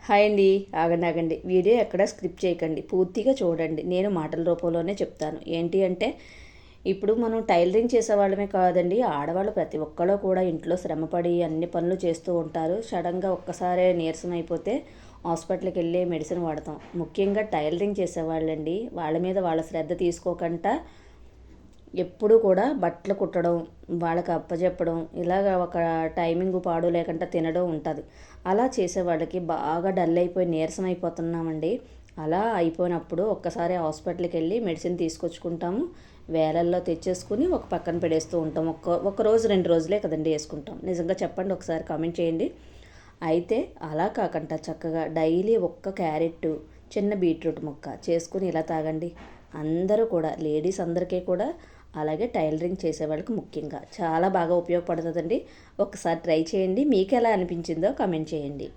Hi అండి. ఆగండి ఆగండి, వీడియో ఎక్కడ స్క్రిప్ట్ చేయకండి, పూర్తిగా చూడండి. నేను మాటల రూపంలోనే చెప్తాను. ఏంటి అంటే, ఇప్పుడు మనం టైలరింగ్ చేసేవాళ్ళమే కాదండి, ఆడవాళ్ళు ప్రతి ఒక్కళ్ళు కూడా ఇంట్లో శ్రమపడి అన్ని పనులు చేస్తూ ఉంటారు. సడన్గా ఒక్కసారే నీరసం అయిపోతే హాస్పిటల్కి వెళ్ళి మెడిసిన్ వాడతాం. ముఖ్యంగా టైలరింగ్ చేసేవాళ్ళండి, వాళ్ళ మీద వాళ్ళ శ్రద్ధ తీసుకోకుండా ఎప్పుడూ కూడా బట్టలు కుట్టడం, వాళ్ళకి అప్పచెప్పడం, ఇలాగ ఒక టైమింగ్ పాడు లేకుండా తినడం ఉంటుంది. అలా చేసేవాళ్ళకి బాగా డల్ అయిపోయి నీరసం అయిపోతున్నామండి. అలా అయిపోయినప్పుడు ఒక్కసారి హాస్పిటల్కి వెళ్ళి మెడిసిన్ తీసుకొచ్చుకుంటాము. వేలల్లో తెచ్చేసుకుని ఒక పక్కన పెడేస్తూ ఉంటాం. ఒక రోజు 2 రోజులే కదండి వేసుకుంటాం. నిజంగా చెప్పండి, ఒకసారి కామెంట్ చేయండి. అయితే అలా కాకుండా చక్కగా డైలీ ఒక్క క్యారెట్, చిన్న బీట్రూట్ ముక్క చేసుకుని ఇలా తాగండి. అందరూ కూడా, లేడీస్ అందరికీ కూడా, అలాగే టైలరింగ్ చేసేవాళ్ళకి ముఖ్యంగా చాలా బాగా ఉపయోగపడుతుందండి. ఒకసారి ట్రై చేయండి. మీకు ఎలా అనిపించిందో కామెంట్ చేయండి.